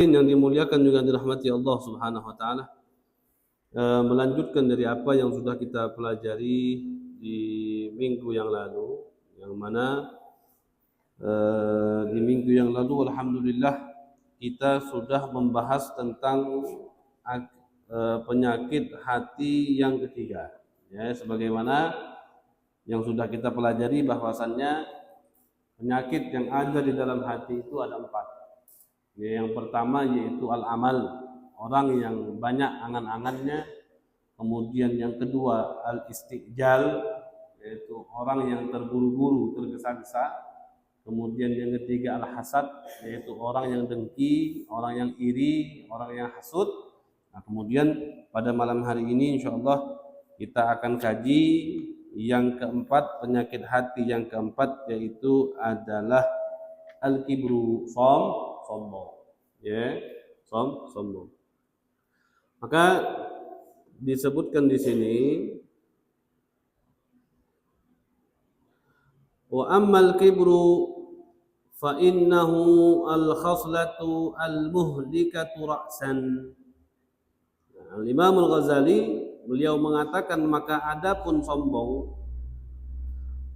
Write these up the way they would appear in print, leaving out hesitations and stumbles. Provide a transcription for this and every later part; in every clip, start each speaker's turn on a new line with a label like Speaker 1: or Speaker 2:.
Speaker 1: Yang dimuliakan juga dirahmati Allah Subhanahu wa taala, melanjutkan dari apa yang sudah kita pelajari di minggu yang lalu, yang mana di minggu yang lalu alhamdulillah kita sudah membahas tentang penyakit hati yang ketiga, ya, sebagaimana yang sudah kita pelajari bahwasannya penyakit yang ada di dalam hati itu ada 4. Yang pertama yaitu al-amal, orang yang banyak angan-angannya. Kemudian yang kedua al-istijal, yaitu orang yang terburu-buru, tergesa-gesa. Kemudian yang ketiga al-hasad, yaitu orang yang dengki, orang yang iri, orang yang hasud. Nah, kemudian pada malam hari ini insyaallah kita akan kaji yang keempat, penyakit hati yang keempat, yaitu adalah al-kibru, sombong, ya, sombong. Maka disebutkan di sini, wa ammal kibru fa innahu al-khaslatu al-muhlikatu ra'san. Al-Imam Al-Ghazali beliau mengatakan, maka adapun sombong,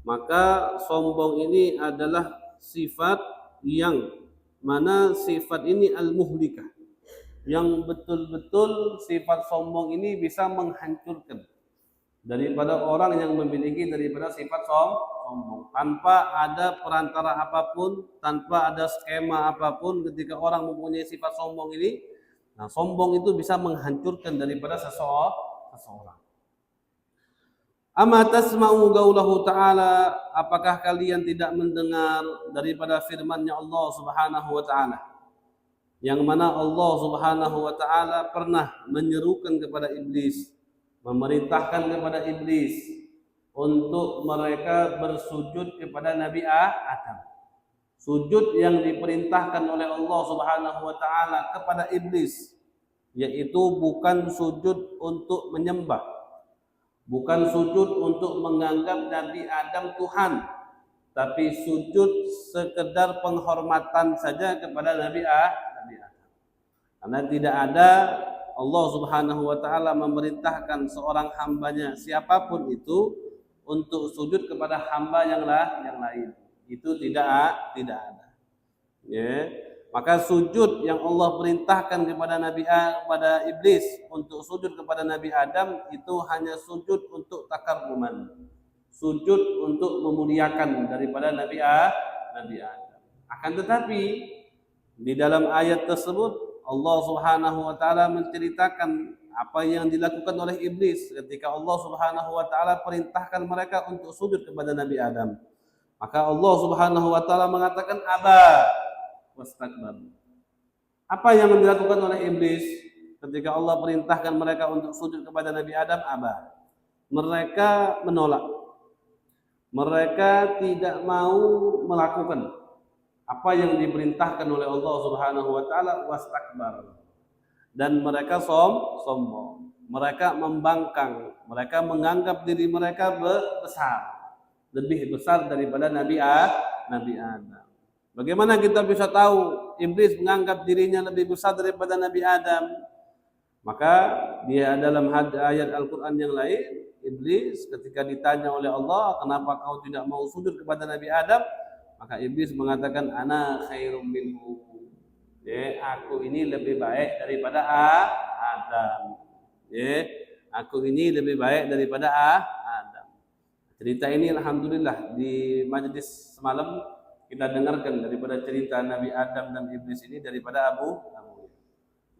Speaker 1: maka sombong ini adalah sifat yang mana sifat ini al-muhlikah, yang betul-betul sifat sombong ini bisa menghancurkan daripada orang yang memiliki daripada sifat sombong, tanpa ada perantara apapun, tanpa ada skema apapun. Ketika orang mempunyai sifat sombong ini, nah sombong itu bisa menghancurkan daripada seseorang. Amma tasma'u qaulahu ta'ala, apakah kalian tidak mendengar daripada firman-Nya Allah Subhanahu wa taala, yang mana Allah Subhanahu wa taala pernah menyerukan kepada iblis, memerintahkan kepada iblis untuk mereka bersujud kepada Nabi Adam. Sujud yang diperintahkan oleh Allah Subhanahu wa taala kepada iblis, yaitu bukan sujud untuk menyembah, bukan sujud untuk menganggap Nabi Adam Tuhan, tapi sujud sekedar penghormatan saja kepada Nabi Adam. Karena tidak ada, Allah Subhanahu wa taala memerintahkan seorang hambanya siapapun itu untuk sujud kepada hamba yang lain. Itu tidak ada. Ya. Maka sujud yang Allah perintahkan kepada iblis untuk sujud kepada Nabi Adam itu hanya sujud untuk takarruman, sujud untuk memuliakan daripada Nabi Adam. Akan tetapi di dalam ayat tersebut Allah Subhanahu wa taala menceritakan apa yang dilakukan oleh iblis ketika Allah Subhanahu wa taala perintahkan mereka untuk sujud kepada Nabi Adam. Maka Allah Subhanahu wa taala mengatakan aba wastakbar. Apa yang dilakukan oleh iblis ketika Allah perintahkan mereka untuk sujud kepada Nabi Adam? Aba. Mereka menolak. Mereka tidak mau melakukan apa yang diperintahkan oleh Allah Subhanahu wa taala, wastakbar. Dan mereka sombong. Mereka membangkang. Mereka menganggap diri mereka besar, lebih besar daripada Nabi Adam. Bagaimana kita bisa tahu iblis menganggap dirinya lebih besar daripada Nabi Adam? Maka dia dalam ayat Al-Quran yang lain, iblis ketika ditanya oleh Allah, kenapa kau tidak mau sujud kepada Nabi Adam? Maka iblis mengatakan, ana khairum minhu. Ya, aku ini lebih baik daripada Adam. Ya, aku ini lebih baik daripada Adam. Cerita ini alhamdulillah di majelis semalam kita dengarkan daripada cerita Nabi Adam dan iblis ini daripada Abu.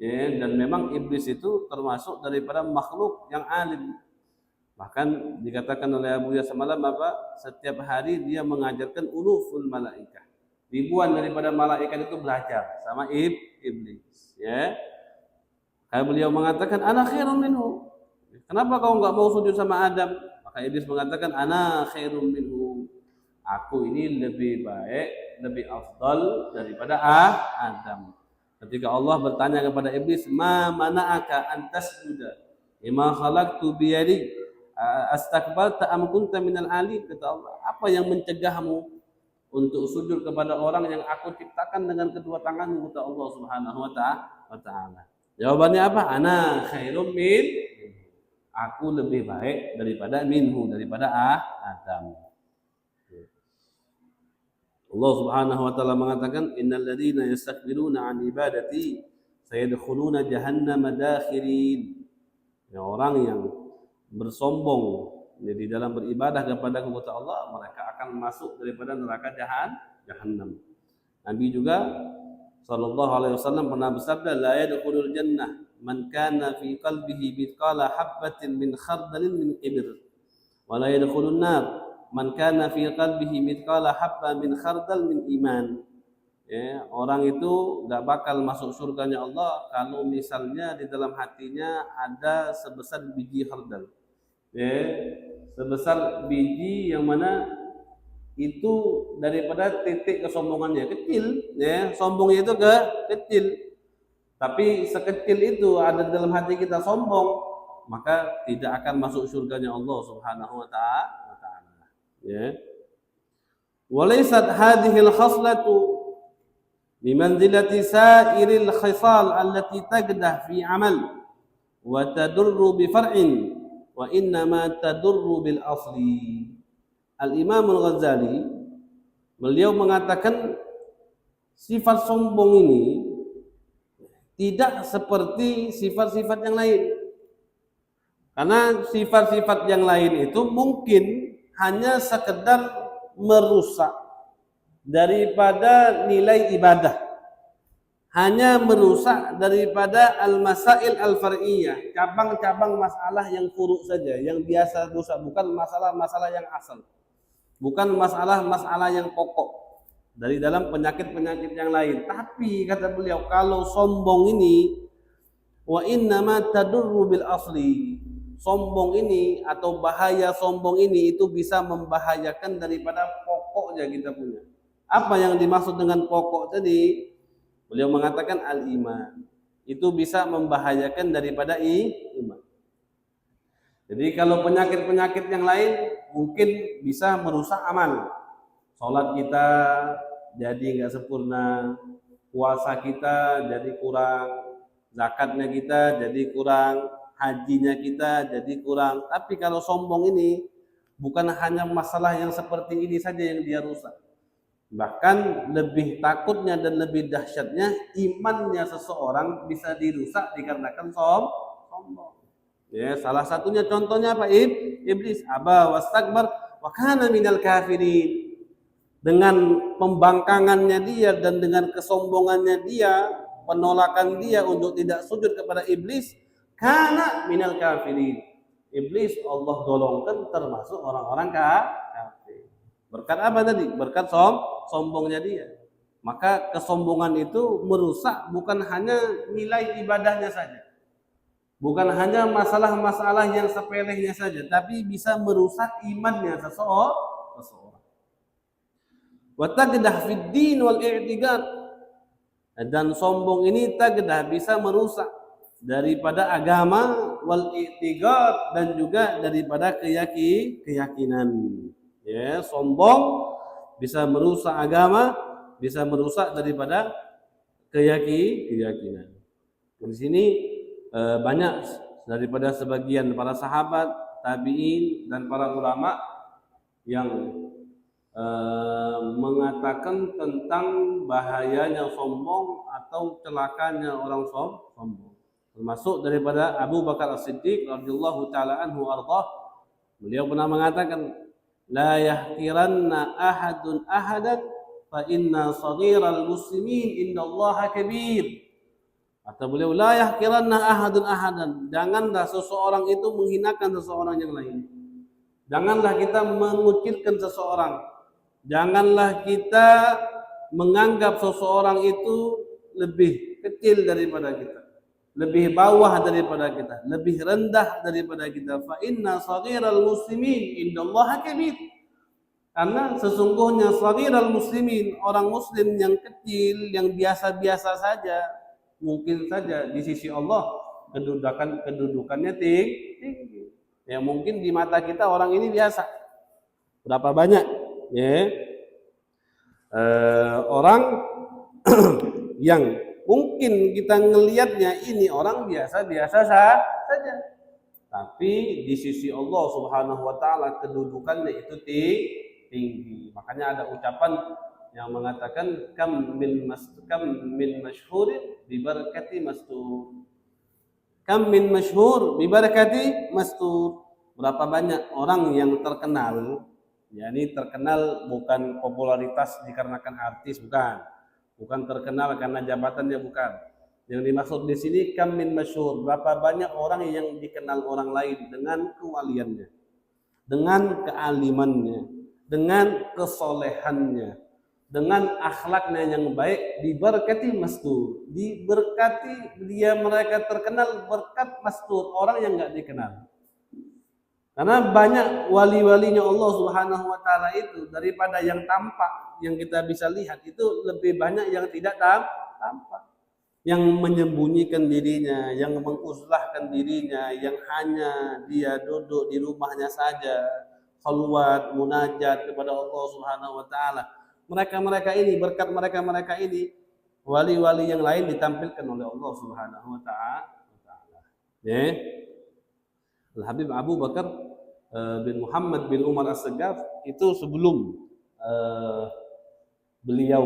Speaker 1: Ya, dan memang iblis itu termasuk daripada makhluk yang alim. Bahkan dikatakan oleh Abu Ya semalam apa? Setiap hari dia mengajarkan uluful malaikah. Ribuan daripada malaikat itu belajar sama iblis. Ya. Kalau beliau mengatakan ana khairum minhu. Kenapa kau enggak mau sujud sama Adam? Maka iblis mengatakan ana khairum minhu. Aku ini lebih baik, lebih afdal daripada Adam. Ketika Allah bertanya kepada iblis, ma mana'aka an tasjuda lima khalaqtu bi yadi astakbarta am kunta minal ali? Kata Allah, apa yang mencegahmu untuk sujud kepada orang yang aku ciptakan dengan kedua tanganku, kata Allah Subhanahu wa taala. Jawabannya apa? Ana khairum min, aku lebih baik daripada minhu, daripada Adam. Allah Subhanahu wa taala mengatakan, innal ladzina yastakbiruna an ibadati sayadkhuluna jahannama dakhirin. Ya, orang yang bersombong di dalam beribadah kepada kepada Allah, mereka akan masuk daripada neraka jahannam. Nabi juga sallallahu alaihi wasallam pernah bersabda, la yadkhulul jannah man kana fi qalbihi mithqala habatin min khardalin min kibr, wa la yadkhulun nar man kana fi qalbihi mithqala habba min khardal min iman. Ya, orang itu enggak bakal masuk surganya Allah kalau misalnya di dalam hatinya ada sebesar biji khardal. Ya, sebesar biji yang mana itu daripada titik kesombongannya kecil, ya, sombongnya itu kecil. Tapi sekecil itu ada dalam hati kita sombong, maka tidak akan masuk surganya Allah Subhanahu wa taala. Ya. Walaysat hadhihi al-khaslatu bimanzilati sa'iril khisal allati tagdah fi amal wa tadurru bi far'in wa innama tadurru bil asli. Al-Imam Al-Ghazali beliau mengatakan sifat sombong ini tidak seperti sifat-sifat yang lain. Karena sifat-sifat yang lain itu mungkin hanya sekedar merusak daripada nilai ibadah. Hanya merusak daripada al-masail al-far'iyah, cabang-cabang masalah yang furu' saja, yang biasa rusak, bukan masalah-masalah yang asal. Bukan masalah-masalah yang pokok dari dalam penyakit-penyakit yang lain. Tapi kata beliau, kalau sombong ini wa innama tadurru bil asli. Sombong ini atau bahaya sombong ini itu bisa membahayakan daripada pokoknya kita punya. Apa yang dimaksud dengan pokok tadi? Beliau mengatakan al-iman. Itu bisa membahayakan daripada iman. Jadi kalau penyakit-penyakit yang lain mungkin bisa merusak amal. Salat kita jadi enggak sempurna, puasa kita jadi kurang, zakatnya kita jadi kurang, hajinya kita jadi kurang. Tapi kalau sombong ini bukan hanya masalah yang seperti ini saja yang dia rusak. Bahkan lebih takutnya dan lebih dahsyatnya imannya seseorang bisa dirusak dikarenakan sombong. Ya, salah satunya contohnya apa? Iblis aba wastakbar wa kana minal kafirin. Dengan pembangkangannya dia dan dengan kesombongannya dia, penolakan dia untuk tidak sujud kepada iblis, kana minal kafirin. Iblis Allah golongkan termasuk orang-orang kafir. Berkat apa tadi? Berkat sombongnya dia. Maka kesombongan itu merusak bukan hanya nilai ibadahnya saja. Bukan hanya masalah-masalah yang sepelehnya saja, tapi bisa merusak imannya seseorang. Wa tagdah fid din wal i'tiqad. Dan sombong ini tagdah bisa merusak daripada agama wal i'tiqad dan juga daripada keyakinan. Ya, sombong bisa merusak agama, bisa merusak daripada keyakinan. Di sini banyak daripada sebagian para sahabat, tabi'in dan para ulama yang mengatakan tentang bahayanya sombong atau celakanya orang sombong. Termasuk daripada Abu Bakar As-Siddiq radhiyallahu taala anhu ardhah. Beliau pernah mengatakan, la yahqiranna ahadun ahadan fa inna saghiral muslimin indallaha kabir. Kata beliau, la yahqiranna ahadun ahadan. Janganlah seseorang itu menghinakan seseorang yang lain. Janganlah kita mengucilkan seseorang. Janganlah kita menganggap seseorang itu lebih kecil daripada kita, lebih bawah daripada kita, lebih rendah daripada kita. Fa inna saghiral muslimin indallaha kabir. Karena sesungguhnya saghiral muslimin, orang muslim yang kecil, yang biasa-biasa saja, mungkin saja di sisi Allah kedudukannya tinggi. Ya mungkin di mata kita orang ini biasa. Berapa banyak? Ya. orang yang mungkin kita ngelihatnya ini orang biasa-biasa saja, tapi di sisi Allah Subhanahu wa taala kedudukannya itu tinggi. Makanya ada ucapan yang mengatakan kam min masyhurin bi barakati mastur. Kam min masyhur bi barakati mastur. Berapa banyak orang yang terkenal, yakni terkenal bukan popularitas dikarenakan artis, bukan terkenal karena jabatannya, bukan. Yang dimaksud di sini kam min masyhur, berapa banyak orang yang dikenal orang lain dengan kewaliannya, dengan kealimannya, dengan kesolehannya, dengan akhlaknya yang baik, diberkati mastur, diberkati dia, mereka terkenal berkat mastur, orang yang enggak dikenal. Karena banyak wali-walinya Allah Subhanahu wa taala itu daripada yang tampak, yang kita bisa lihat, itu lebih banyak yang tidak tampak, yang menyembunyikan dirinya, yang menguslahkan dirinya, yang hanya dia duduk di rumahnya saja, khalwat, munajat kepada Allah Subhanahu wa taala. Mereka ini, berkat mereka ini, wali-wali yang lain ditampilkan oleh Allah Subhanahu wa taala. Ya. Al-Habib Abu Bakar bin Muhammad bin Umar As-Saggaf itu sebelum beliau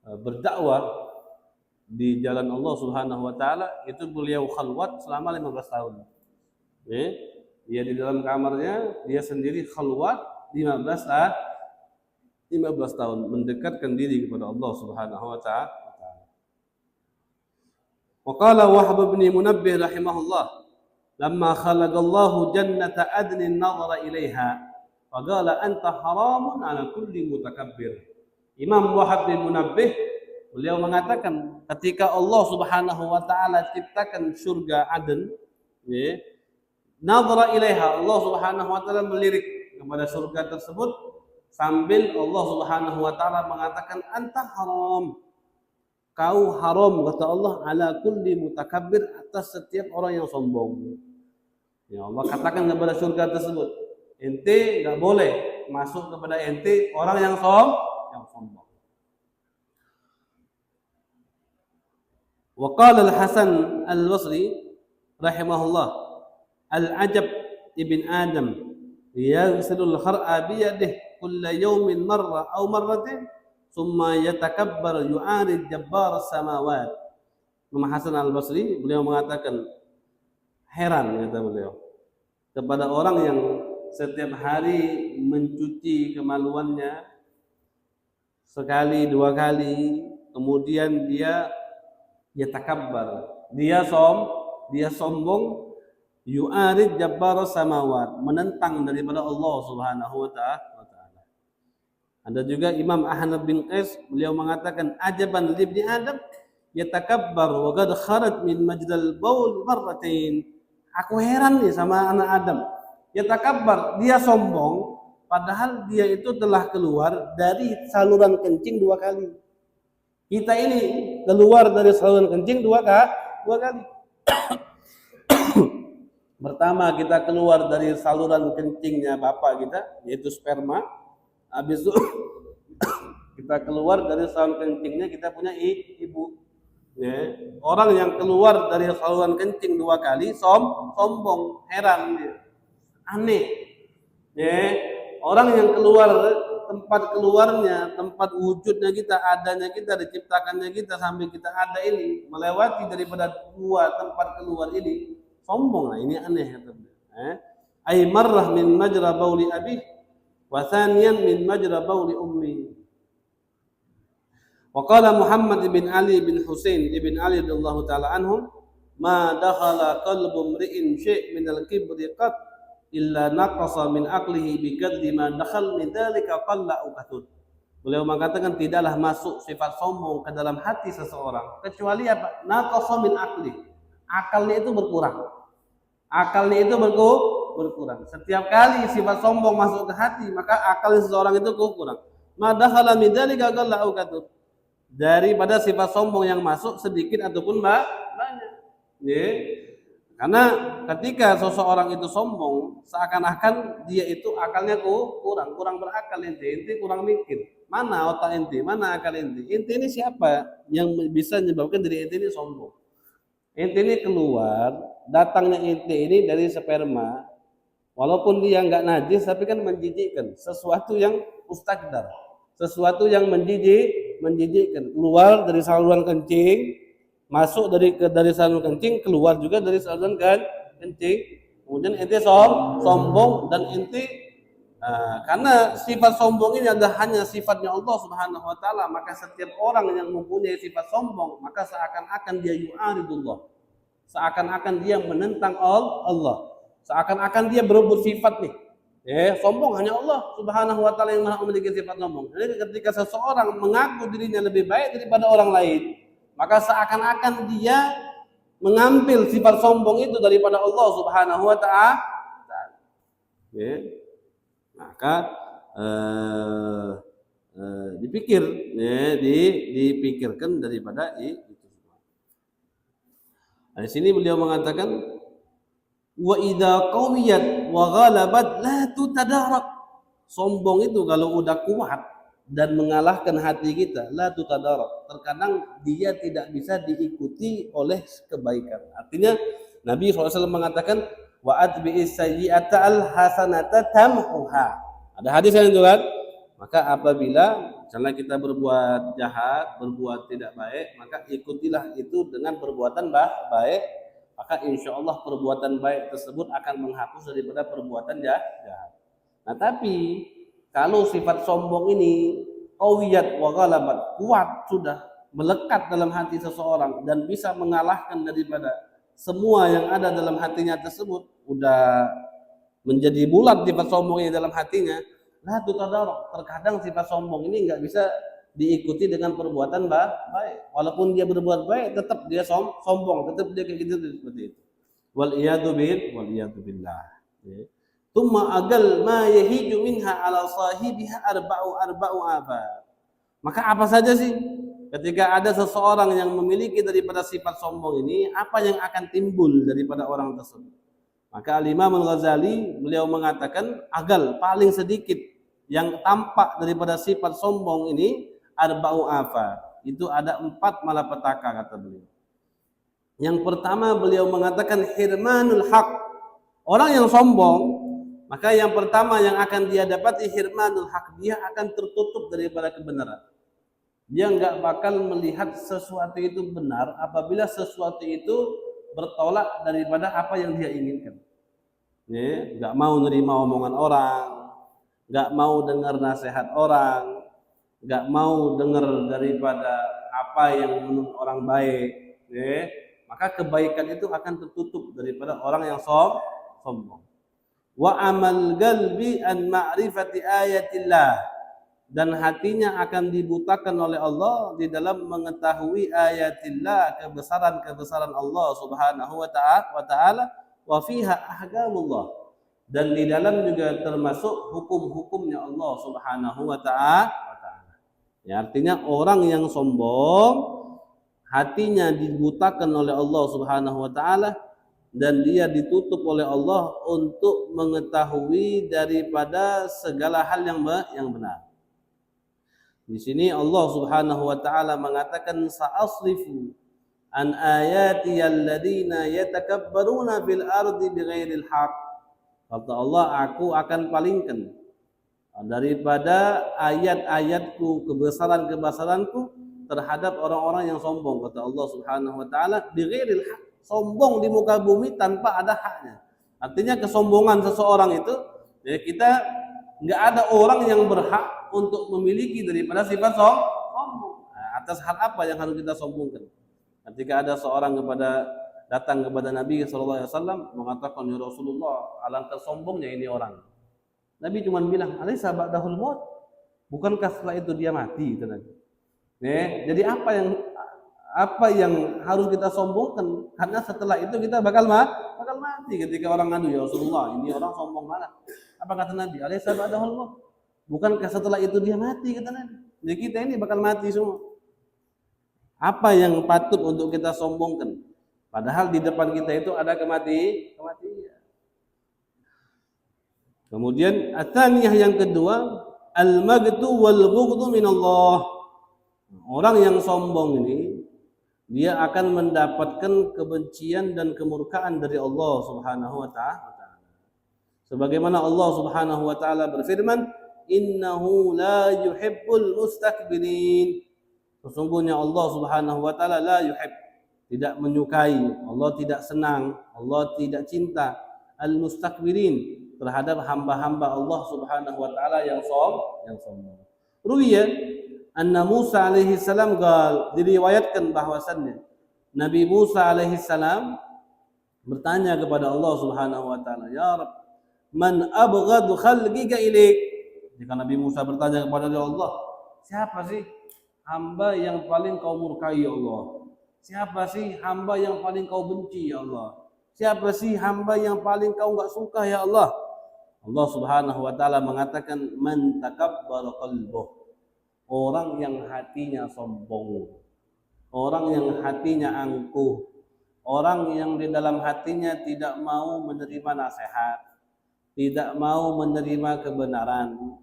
Speaker 1: berdakwah di jalan Allah Subhanahu wa taala, itu beliau khalwat selama 15 tahun. Ya. Dia di dalam kamarnya, dia sendiri khalwat 15 tahun mendekatkan diri kepada Allah Subhanahu wa taala. Wa qala Wahb bin Munabbih rahimahullah, lamma khalaqallahu jannata adnin nadhara ilaiha faqala anta haramun ala kulli mutakabbir. Imam Wahab bin Munabbih beliau mengatakan, ketika Allah Subhanahu wa taala ciptakan surga Aden, ya, nadhara ilaiha, Allah Subhanahu wa taala melirik kepada surga tersebut sambil Allah Subhanahu wa taala mengatakan anta haram, kau haram, kata Allah, ala kulli mutakabbir, atas setiap orang yang sombong. Ya, Allah katakan kepada surga tersebut, ente enggak boleh masuk kepada ente orang yang sombong. Wa qala Al-Hasan Al-Basri rahimahullah, al-ajab ibn Adam yaghsilul khar'a bi yadihi kulla yawmin marra aw marratin thumma yatakabbar yu'arid jabbar samawat. Imam Hasan Al-Basri beliau mengatakan, heran, kata beliau, kepada orang yang setiap hari mencuci kemaluannya sekali, dua kali, kemudian dia takabbar, dia sombong, yu'arid jabbar samawat, menentang daripada Allah Subhanahu wa taala. Ada juga Imam Ahmad bin Qais, beliau mengatakan, ajaban libni Adam yatakabbar wa qad kharaj min majdal baul marratain. Aku heran nih sama anak Adam, yatakabbar, dia sombong, padahal dia itu telah keluar dari saluran kencing 2 kali. Kita ini keluar dari saluran kencing 2 kali. Pertama, kita keluar dari saluran kencingnya bapak kita, yaitu sperma. Habis itu kita keluar dari saluran kencingnya kita punya ibu. Ya. Orang yang keluar dari saluran kencing 2 kali sombong, heran dia, aneh. Ya. Orang yang keluar, tempat keluarnya, tempat wujudnya kita, adanya kita, diciptakannya kita sampai kita ada ini, melewati daripada 2 tempat keluar ini, sombong. Lah ini aneh, kata dia. Ay marrah min majra bauli abi wa thaniyan min majra bauli ummi. Wa qala Muhammad bin Ali bin Husain ibn Ali radhiyallahu taala anhum, ma dakhala qalbu mri'in syai' min al-kibri qat illa naqasa min aqlihi bi qadri ma dakhal min dzalika qalla uqatun. Beliau mengatakan, tidaklah masuk sifat sombong ke dalam hati seseorang kecuali apa? Naqasa min aqli, akalnya itu berkurang. Berkurang. Setiap kali sifat sombong masuk ke hati, maka akal seseorang itu kurang. Ma dakhala min dzalika qalla uqatun, daripada sifat sombong yang masuk sedikit ataupun banyak. Ya. Karena ketika seseorang itu sombong, seakan-akan dia itu akalnya kurang berakal ente kurang mikir. Mana otak ente, mana akal ente? Ente ini siapa yang bisa menyebabkan diri ente ini sombong? Ente ini keluar, datangnya ente ini dari sperma, walaupun dia nggak najis, tapi kan menjijikkan. Sesuatu yang mustakdar, sesuatu yang menjijikkan. Keluar dari saluran kencing, masuk dari saluran kencing, keluar juga dari saluran kencing. Kemudian ente sombong dan ente karena sifat sombong ini adalah hanya sifatnya Allah Subhanahu wa taala, maka setiap orang yang mempunyai sifat sombong, maka seakan-akan dia yu'aridullah. Seakan-akan dia menentang Allah. Seakan-akan dia berebut sifat nih. Sombong hanya Allah Subhanahu wa taala yang Maha memiliki sifat sombong. Jadi ketika seseorang mengaku dirinya lebih baik daripada orang lain, maka seakan-akan dia mengambil sifat sombong itu daripada Allah Subhanahu wa taala. Maka dipikirkan daripada itu. Di sini beliau mengatakan wa idza qawiyat wa ghalabat la tutadarak. Sombong itu kalau udah kuat dan mengalahkan hati kita, la tutadarak. Terkadang dia tidak bisa diikuti oleh kebaikan. Artinya Nabi SAW mengatakan wa atbi'is sayyi'ata al-hasanata tamhuha. Ada hadis yang itu kan? Maka apabila misalnya kita berbuat jahat, berbuat tidak baik, maka ikutilah itu dengan perbuatan baik, maka insya Allah perbuatan baik tersebut akan menghapus daripada perbuatan jahat. Nah tapi kalau sifat sombong ini qawiyat wa ghalabat, kuat sudah melekat dalam hati seseorang dan bisa mengalahkan daripada semua yang ada dalam hatinya tersebut, udah menjadi bulat sifat sombongnya dalam hatinya, la tutadarak. Terkadang sifat sombong ini nggak bisa diikuti dengan perbuatan baik. Walaupun dia berbuat baik, tetap dia sombong, tetap dia kayak gitu seperti itu. Wal iyadu billah. Tumma agal ma yahiju minha ala sahibiha arba'u abad. Maka apa saja sih ketika ada seseorang yang memiliki daripada sifat sombong ini, apa yang akan timbul daripada orang tersebut? Maka Al-Imam Al-Ghazali beliau mengatakan agal paling sedikit yang tampak daripada sifat sombong ini arba'u afa. Itu ada 4 malapetaka kata beliau. Yang pertama beliau mengatakan hirmanul haq. Orang yang sombong, maka yang pertama yang akan dia dapati hirmanul haq, dia akan tertutup daripada kebenaran. Dia nggak bakal melihat sesuatu itu benar apabila sesuatu itu bertolak daripada apa yang dia inginkan. Nggak mau nerima omongan orang, nggak mau dengar nasihat orang, nggak mau dengar daripada apa yang menurut orang baik. Maka kebaikan itu akan tertutup daripada orang yang sombong. Wa amal qalbi an ma'rifati ayatillah. Dan hatinya akan dibutakan oleh Allah di dalam mengetahui ayatillah, kebesaran-kebesaran Allah Subhanahu wa ta'ala, wa fiha ahkamullah, dan di dalam juga termasuk hukum-hukumnya Allah Subhanahu wa ta'ala. Ya, artinya orang yang sombong hatinya dibutakan oleh Allah Subhanahu wa ta'ala dan dia ditutup oleh Allah untuk mengetahui daripada segala hal yang benar. Di sini Allah Subhanahu wa taala mengatakan sa'asrifu an ayati alladziina yatakabbaruna fil ardi bighairil haqq. Kata Allah, aku akan palingkan daripada ayat-ayatku, kebesaran-kebesaranku terhadap orang-orang yang sombong, kata Allah Subhanahu wa taala, bighairil haqq. Sombong di muka bumi tanpa ada haknya. Artinya kesombongan seseorang itu, ya kita nggak ada orang yang berhak untuk memiliki daripada sifat sombong. Atas hal apa yang harus kita sombongkan? Ketika ada seorang datang kepada Nabi SAW mengatakan, ya Rasulullah, alangkah sombongnya ini orang. Nabi cuma bilang, alaysa ba'dahul maut? Bukankah setelah itu dia mati? Jadi apa yang harus kita sombongkan? Karena setelah itu kita bakal mati. Ketika orang ngadu, ya Rasulullah, ini orang sombong banget. Apa kata Nabi? Alaysa ba'dahul maut? Bukankah setelah itu dia mati, kata Nabi. Jadi kita ini bakal mati semua. Apa yang patut untuk kita sombongkan? Padahal di depan kita itu ada kematian. Kemudian atsaniyah yang kedua, al-maghtu wal bughdu minallah. Orang yang sombong ini dia akan mendapatkan kebencian dan kemurkaan dari Allah Subhanahu wa taala. Sebagaimana Allah Subhanahu wa taala berfirman, "Innahu la yuhibbul mustakbirin." Sesungguhnya Allah Subhanahu wa taala la yuhib, tidak menyukai, Allah tidak senang, Allah tidak cinta al-mustakbirin, terhadap hamba-hamba Allah Subhanahu wa taala yang sombong. Ruwiya anna Musa alaihi salam diriwayatkan bahwasannya Nabi Musa alaihi salam bertanya kepada Allah Subhanahu wa taala, "Ya Rabb, man abghadu khalqika ilaik?" Jika Nabi Musa bertanya kepada Allah, siapa sih hamba yang paling kau murkai ya Allah? Siapa sih hamba yang paling kau benci ya Allah? Siapa sih hamba yang paling kau enggak suka ya Allah? Allah Subhanahu wa taala mengatakan, man takabbara qalbuh, orang yang hatinya sombong, orang yang hatinya angkuh, orang yang di dalam hatinya tidak mau menerima nasihat, tidak mau menerima kebenaran,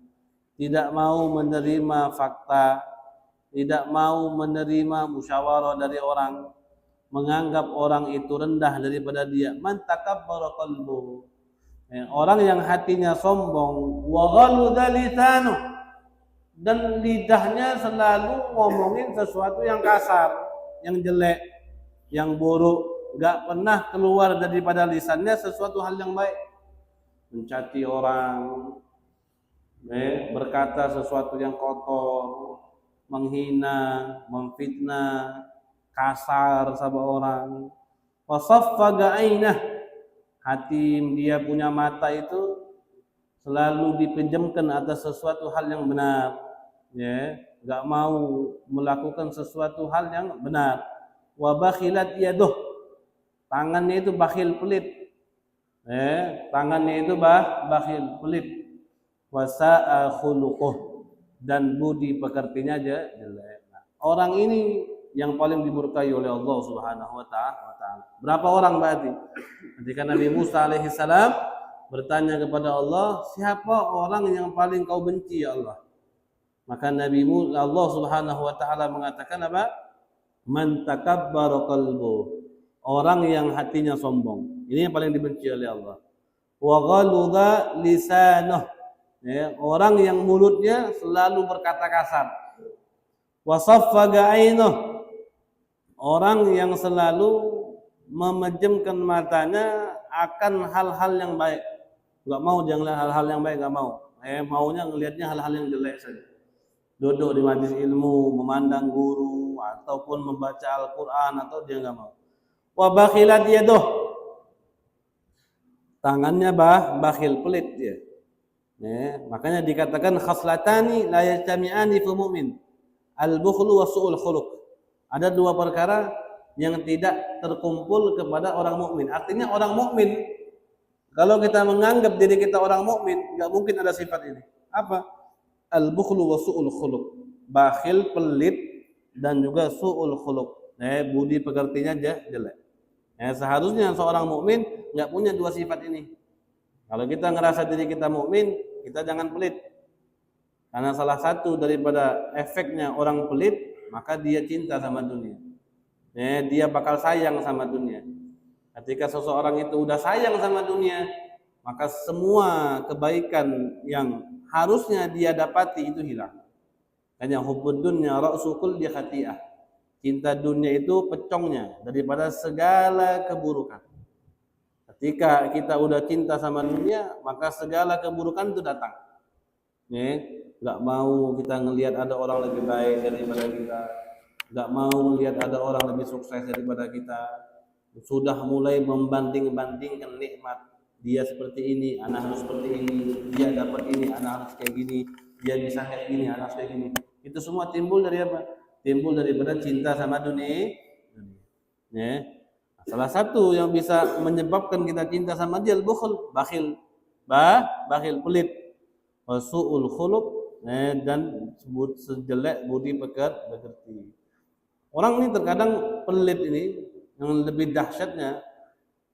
Speaker 1: tidak mau menerima fakta, tidak mau menerima musyawarah dari orang, menganggap orang itu rendah daripada dia. Man takabbara qalbuh, orang yang hatinya sombong, wa ghaludha lisanuh, dan lidahnya selalu ngomongin sesuatu yang kasar, yang jelek, yang buruk, enggak pernah keluar daripada lisannya sesuatu hal yang baik. Mencaci orang, berkata sesuatu yang kotor, menghina, memfitnah, kasar sama orang. Wa saffaga ainah, hati dia punya mata itu selalu dipejamkan atas sesuatu hal yang benar, enggak mau melakukan sesuatu hal yang benar. Wa bakhilat yaduh, tangannya itu bakhil pelit, tangannya itu bakhil pelit. Wa sa'a khuluquh, dan budi pekertinya jelek. Orang ini yang paling dimurkai oleh Allah Subhanahu wa taala. Berapa orang berarti? Ketika Nabi Musa alaihi salam bertanya kepada Allah, siapa orang yang paling kau benci ya Allah? Maka Allah Subhanahu wa taala mengatakan apa? Man takabbara qalbu, orang yang hatinya sombong. Ini yang paling dibenci oleh Allah. Wa ghaludha lisanuh, orang yang mulutnya selalu berkata kasar. Wa saffaga ainuh, orang yang selalu memejamkan matanya akan hal-hal yang baik. Enggak mau dia ngelihat hal-hal yang baik, enggak mau. Maunya ngelihatnya hal-hal yang jelek saja. Duduk di majelis ilmu, memandang guru ataupun membaca Al-Qur'an, atau dia enggak mau. Wa bakhilat yaduh, tangannya bakhil pelit dia. Makanya dikatakan khaslatani la yajtami'ani fi mu'min, al-bukhlu wa su'ul khuluq. Ada dua perkara yang tidak terkumpul kepada orang mukmin. Artinya orang mukmin, kalau kita menganggap diri kita orang mukmin, enggak mungkin ada sifat ini. Apa? Al-bukhlu wa su'ul khuluq. Bakhil, pelit, dan juga su'ul khuluq. Budi pekertinya jelek. Seharusnya seorang mukmin enggak punya dua sifat ini. Kalau kita ngerasa diri kita mukmin, kita jangan pelit. Karena salah satu daripada efeknya orang pelit, maka dia cinta sama dunia. Dia bakal sayang sama dunia. Ketika seseorang itu udah sayang sama dunia, maka semua kebaikan yang harusnya dia dapati itu hilang. Hanya hubbud dunya ra'su kulli khati'ah. Cinta dunia itu pecongnya daripada segala keburukan. Ketika kita udah cinta sama dunia, maka segala keburukan itu datang. Enggak mau kita ngelihat ada orang lebih baik daripada kita, enggak mau melihat ada orang lebih sukses daripada kita. Sudah mulai membanding-bandingkan nikmat. Dia seperti ini, anak harus seperti ini. Dia dapat ini, anak harus kayak gini. Dia bisa kayak gini, anak harus kayak gini. Itu semua timbul dari apa? Timbul daripada cinta sama dunia. Salah satu yang bisa menyebabkan kita cinta sama dia al-bukhl, bakhil, pelit, su'ul khuluq, dan sebut sejelek budi pekerti. Orang ini terkadang pelit ini, Yang lebih dahsyatnya,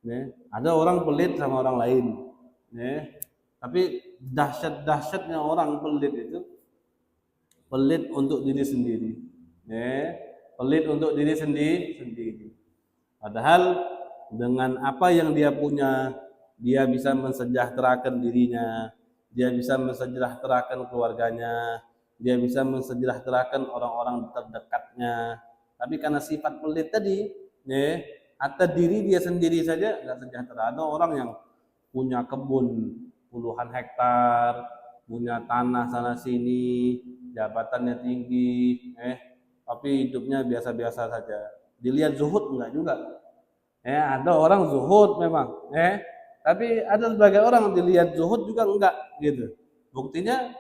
Speaker 1: ya, ada orang pelit sama orang lain, ya. Tapi dahsyatnya orang pelit itu pelit untuk diri sendiri, ya. Pelit untuk diri sendiri. Padahal dengan apa yang dia punya, dia bisa mensejahterakan dirinya, dia bisa mensejahterakan keluarganya, dia bisa mensejahterakan orang-orang terdekatnya. Tapi karena sifat pelit tadi, ya, atau diri dia sendiri saja nggak sejahtera. Ada orang yang punya kebun puluhan hektar, punya tanah sana sini, jabatannya tinggi, tapi hidupnya biasa-biasa saja. Dilihat zuhud enggak juga. Ada orang zuhud memang, tapi ada sebagai orang dilihat zuhud juga enggak gitu. Buktinya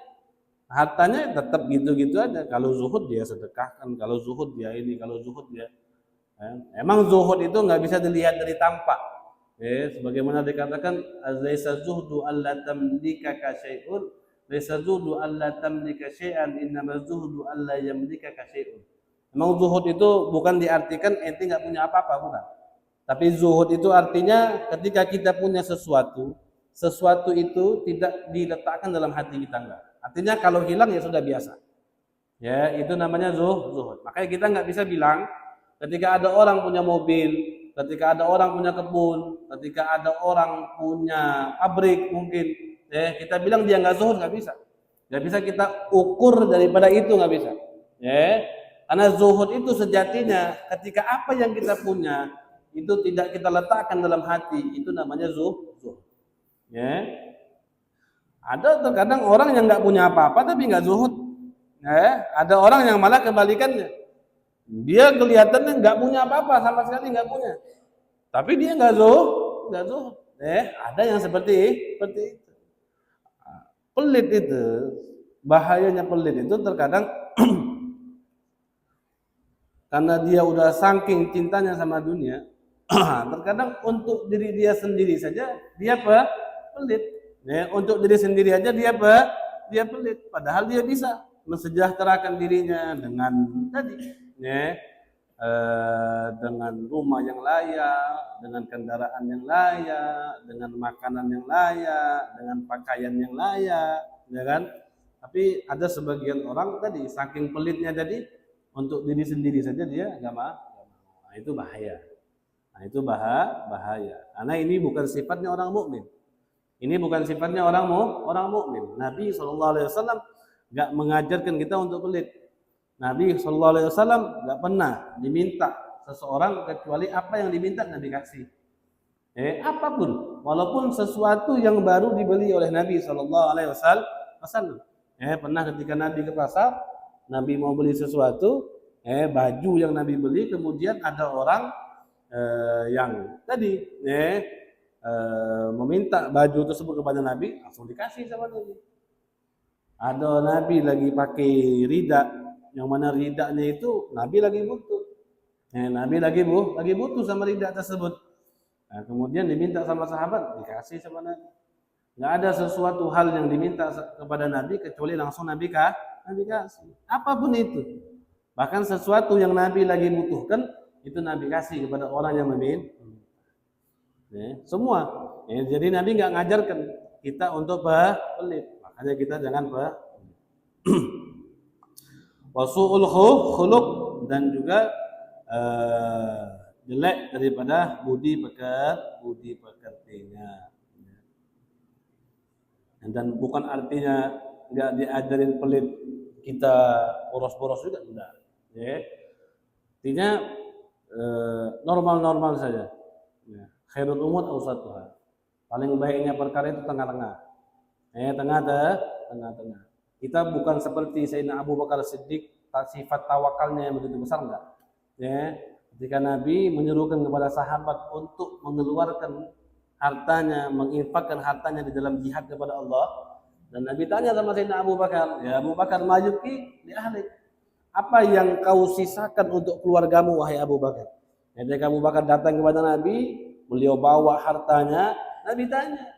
Speaker 1: hartanya tetap gitu-gitu aja. Kalau zuhud dia sedekahkan, kalau zuhud dia ini, kalau zuhud dia. Emang zuhud itu nggak bisa dilihat dari tampak. Sebagaimana dikatakan, laisa zuhdu alla tamlikaka syai'un, laisa zuhdu alla tamlika syai'an, innama zuhdu alla yamlikaka syai'un. Emang zuhud itu bukan diartikan ente nggak punya apa-apa, bukan. Tapi zuhud itu artinya ketika kita punya sesuatu itu tidak diletakkan dalam hati kita, enggak. Artinya kalau hilang ya sudah biasa. Ya, itu namanya zuhud. Makanya kita nggak bisa bilang ketika ada orang punya mobil, ketika ada orang punya kebun, ketika ada orang punya pabrik mungkin, kita bilang dia nggak zuhud, nggak bisa. Nggak bisa kita ukur daripada itu, nggak bisa. Karena zuhud itu sejatinya ketika apa yang kita punya itu tidak kita letakkan dalam hati, itu namanya zuhud. Ada terkadang orang yang nggak punya apa-apa tapi nggak zuhud. Ada orang yang malah kebalikannya. Dia kelihatannya nggak punya apa-apa, sama sekali nggak punya. Tapi dia nggak zuhud. Ada yang seperti itu. Pelit itu, bahayanya pelit itu terkadang karena dia udah saking cintanya sama dunia, terkadang untuk diri dia sendiri saja dia pelit. Untuk diri sendiri aja dia pelit. Padahal dia bisa mensejahterakan dirinya dengan tadi, dengan rumah yang layak, dengan kendaraan yang layak, dengan makanan yang layak, dengan pakaian yang layak, ya kan? Tapi ada sebagian orang tadi saking pelitnya tadi, untuk diri sendiri saja dia nggak mau. Nah, itu bahaya. Karena ini bukan sifatnya orang mukmin. Ini bukan sifatnya orang mukmin. Nabi SAW nggak mengajarkan kita untuk pelit. Nabi SAW nggak pernah diminta seseorang kecuali apa yang diminta Nabi kasih. Apapun, walaupun sesuatu yang baru dibeli oleh Nabi SAW. Pernah ketika Nabi ke pasar, Nabi mau beli sesuatu, baju yang Nabi beli, kemudian ada orang yang tadi meminta baju tersebut kepada Nabi, langsung dikasih sama Nabi. Ada Nabi lagi pakai rida, yang mana ridanya itu Nabi lagi butuh. Nabi lagi butuh sama rida tersebut. Nah, kemudian diminta sama sahabat, dikasih sama Nabi. Nggak ada sesuatu hal yang diminta kepada Nabi kecuali langsung Nabi kasih. Apapun itu. Bahkan sesuatu yang Nabi lagi butuhkan, itu Nabi kasih kepada orang yang meminta. Semua. Jadi Nabi nggak ngajarkan kita untuk pelit. Makanya kita jangan pelit. Wasu'ul khuluq, dan juga jelek daripada budi pekertinya. Dan bukan artinya nggak diajarin pelit kita boros-boros juga, enggak. Artinya normal-normal saja. Khairul umur awsatuha. Paling baiknya perkara itu tengah-tengah. Tengah-tengah. Kita bukan seperti Sayyidina Abu Bakar Siddiq, sifat tawakalnya yang begitu besar, enggak. Ketika Nabi menyuruhkan kepada sahabat untuk mengeluarkan hartanya, menginfakkan hartanya di dalam jihad kepada Allah, dan Nabi tanya sama Sayyidina Abu Bakar, ya Abu Bakar, majuki di ahli. Apa yang kau sisakan untuk keluargamu, wahai Abu Bakar? Ketika Abu Bakar datang kepada Nabi, beliau bawa hartanya, Nabi tanya,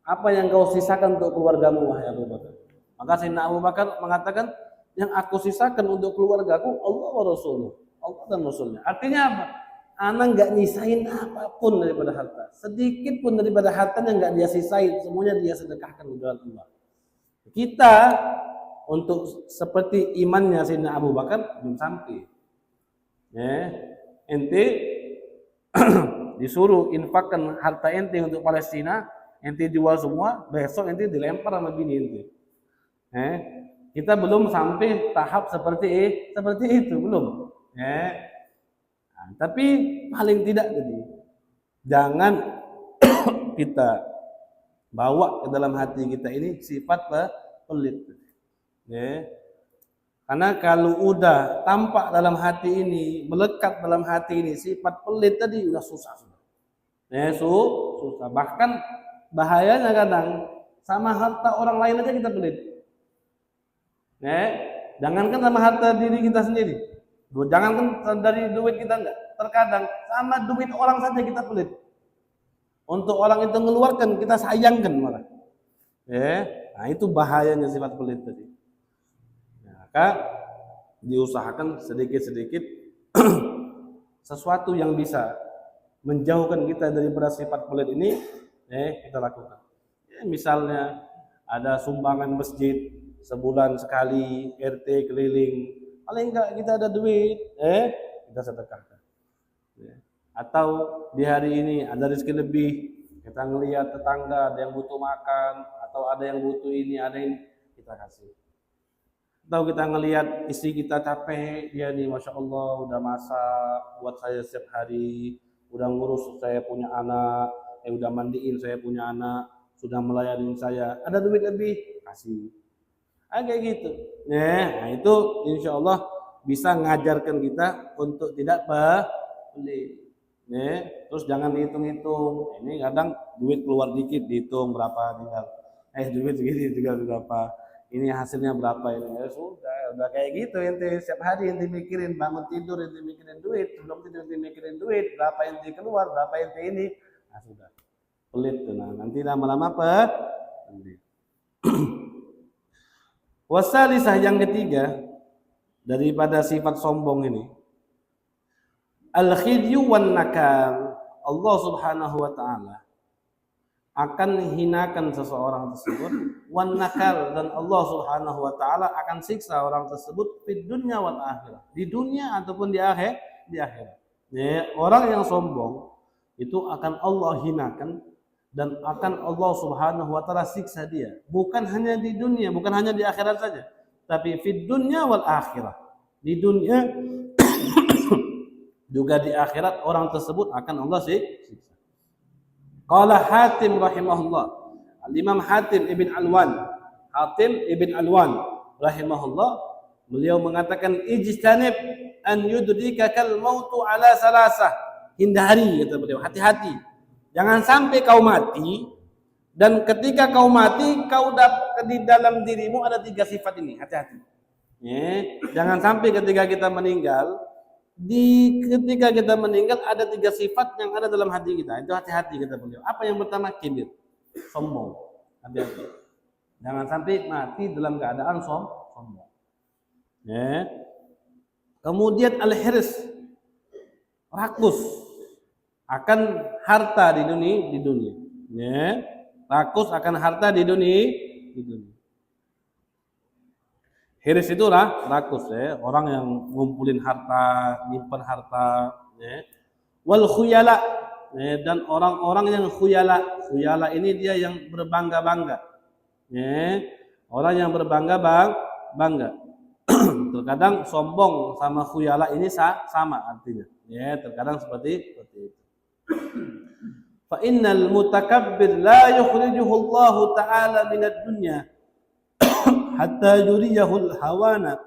Speaker 1: apa yang kau sisakan untuk keluargamu, wahai Abu Bakar? Maka Sayyidina Abu Bakar mengatakan, yang aku sisakan untuk keluargaku Allah wa Rasulullah, Allah dan Rasulnya. Artinya apa? Ana nggak nyisain apapun daripada harta. Sedikit pun daripada hartanya nggak dia sisain, semuanya dia sedekahkan ke jalan Allah. Kita untuk seperti imannya Sayyidina Abu Bakar belum sampai. Ya, ente disuruh infakkan harta ente untuk Palestina, ente jual semua, besok ente dilempar sama bini ente. Kita belum sampai tahap seperti itu, belum. Nah, tapi paling tidak jadi jangan kita bawa ke dalam hati kita ini sifat pelit. Karena kalau udah tampak dalam hati ini, melekat dalam hati ini sifat pelit tadi udah susah. Susah. Bahkan bahayanya kadang sama harta orang lain aja kita pelit. Jangankan sama harta diri kita sendiri. Jangankan dari duit kita enggak. Terkadang sama duit orang saja kita pelit. Untuk orang itu mengeluarkan kita sayangkan malah. Nah itu bahayanya sifat pelit tadi. Maka diusahakan sedikit-sedikit sesuatu yang bisa menjauhkan kita daripada sifat pelit ini, kita lakukan. Misalnya ada sumbangan masjid sebulan sekali, RT keliling, paling enggak kita ada duit, kita sedekahkan. Atau di hari ini ada rezeki lebih, kita ngelihat tetangga ada yang butuh makan, atau ada yang butuh ini, ada ini, kita kasih. Atau kita ngelihat istri kita capek, dia nih Masya Allah udah masak buat saya setiap hari, udah ngurus saya punya anak, udah mandiin saya punya anak, sudah melayani saya, ada duit lebih, kasih. Kayak gitu. Nah itu insya Allah bisa ngajarkan kita untuk tidak pelit. Terus jangan dihitung-hitung. Ini kadang duit keluar dikit dihitung berapa tinggal. Duit segini tinggal berapa. Ini hasilnya berapa ini. Sudah, udah kayak gitu ente setiap hari ente mikirin bangun tidur ente mikirin duit, sebelum tidur ente mikirin duit, berapa ente keluar, berapa ente ini. Nah sudah. Pelit tuh. Nah, nanti lama-lama pelit. Wasalisah yang ketiga daripada sifat sombong ini, al-khidyu wan nakal. Allah Subhanahu wa taala akan hinakan seseorang tersebut, wan nakal, dan Allah Subhanahu wa taala akan siksa orang tersebut di dunia wal akhirah, di dunia ataupun di akhirat. Orang yang sombong itu akan Allah hinakan dan akan Allah Subhanahu wa taala siksa dia, bukan hanya di dunia, bukan hanya di akhirat saja, tapi di dunia wal akhirah. Di dunia juga di akhirat orang tersebut akan Allah siksa. Qala Hatim rahimahullah, Al-Imam Hatim ibn Alwan rahimahullah, beliau mengatakan ijtanib an yudrikakal mautu ala salasah. Hindari, kata beliau, hati-hati. Jangan sampai kau mati, dan ketika kau mati, kau dapat di dalam dirimu ada 3 sifat ini. Hati-hati. Jangan sampai ketika kita meninggal, ketika kita meninggal ada 3 sifat yang ada dalam hati kita. Itu hati-hati, kata beliau. Apa yang pertama? Kibir, sombong. Hati-hati. Jangan sampai mati dalam keadaan sombong. Kemudian al-hirs, rakus akan harta di dunia. Rakus akan harta di dunia. Hiris itu rakus, orang yang ngumpulin harta, nyimpan harta. Wal khuyala, dan orang-orang yang khuyala. Khuyala ini dia yang berbangga-bangga. Orang yang berbangga-bangga. Terkadang sombong sama khuyala ini sama artinya. Terkadang seperti itu. Fa innal mutakabbir la yukhrijuhu Allah Ta'ala minad dunya hatta yuriyahu al-hawana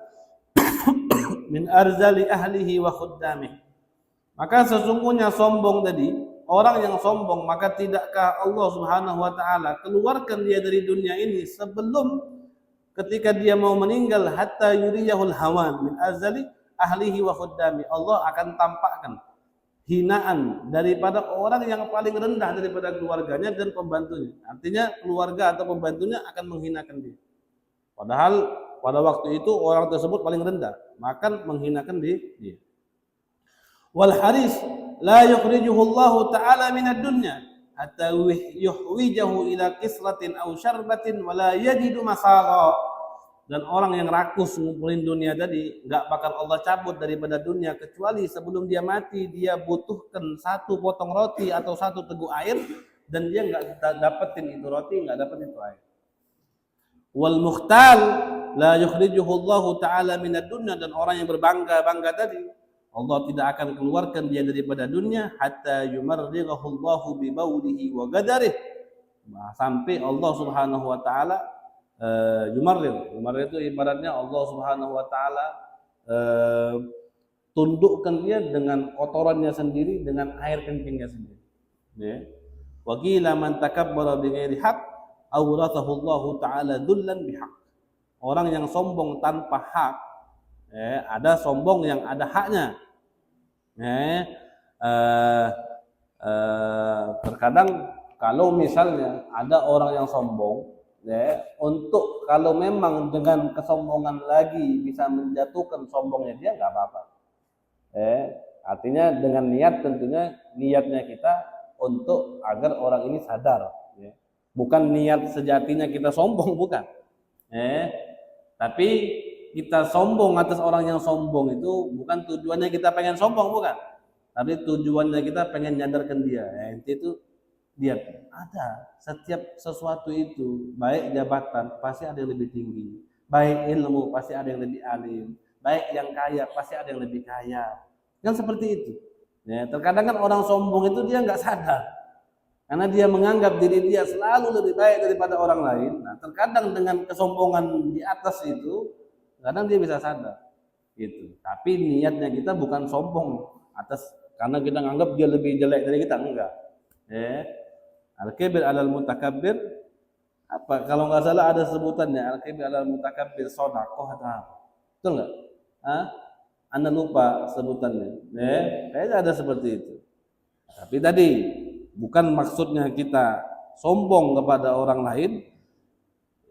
Speaker 1: min arzali ahlihi wa khuddamih. Maka sesungguhnya sombong tadi, orang yang sombong, maka tidakkah Allah Subhanahu wa taala keluarkan dia dari dunia ini sebelum ketika dia mau meninggal, hatta yuriyahu al-hawan min arzali ahlihi wa khuddamih. Allah akan tampakkan hinaan daripada orang yang paling rendah daripada keluarganya dan pembantunya. Artinya keluarga atau pembantunya akan menghinakan dia. Padahal pada waktu itu orang tersebut paling rendah, maka menghinakan dia. Wal haris, la yukhrijuhu Allah taala minad dunya hatta yuhwijahu ila qisratin aw syarbatin wa la yajidu masagha. Dan orang yang rakus ngumpulin dunia tadi nggak bakal Allah cabut daripada dunia kecuali sebelum dia mati dia butuhkan satu potong roti atau satu teguk air, dan dia nggak dapetin itu roti, nggak dapetin itu air. Wal mukhtal la yukhrijuhu Allah taala minad dunya, dan orang yang berbangga-bangga tadi Allah tidak akan keluarkan dia daripada dunia hatta yumarrighahu Allah bi baulihi wa gadarih, sampai Allah Subhanahu wa taala yumarrir itu ibaratnya Allah Subhanahu wa taala tundukkan dia dengan kotorannya sendiri, dengan air kencingnya sendiri. Ya. Wa qila man takabbara bighairi haqq awrathahu Allah taala dzullan bihaq. Orang yang sombong tanpa hak, ada sombong yang ada haknya. Terkadang kalau misalnya ada orang yang sombong, untuk kalau memang dengan kesombongan lagi bisa menjatuhkan sombongnya dia, nggak apa-apa. Artinya dengan niat, tentunya niatnya kita untuk agar orang ini sadar, bukan niat sejatinya kita sombong, bukan. Tapi kita sombong atas orang yang sombong itu bukan tujuannya kita pengen sombong, bukan. Tapi tujuannya kita pengen nyadarkan dia. Itu lihat, ada setiap sesuatu itu, baik jabatan pasti ada yang lebih tinggi, baik ilmu pasti ada yang lebih alim, baik yang kaya pasti ada yang lebih kaya, kan seperti itu. Terkadang kan orang sombong itu dia nggak sadar, karena dia menganggap diri dia selalu lebih baik daripada orang lain. Nah, terkadang dengan kesombongan di atas itu, kadang dia bisa sadar itu. Tapi niatnya kita bukan sombong atas karena kita nganggap dia lebih jelek dari kita, enggak. Al-kibir alal mutakabbir, apa kalau nggak salah ada sebutannya, al-kibir alal mutakabbir shadaqah, betul nggak? Anda lupa sebutannya. Kayaknya ada seperti itu. Tapi tadi bukan maksudnya kita sombong kepada orang lain,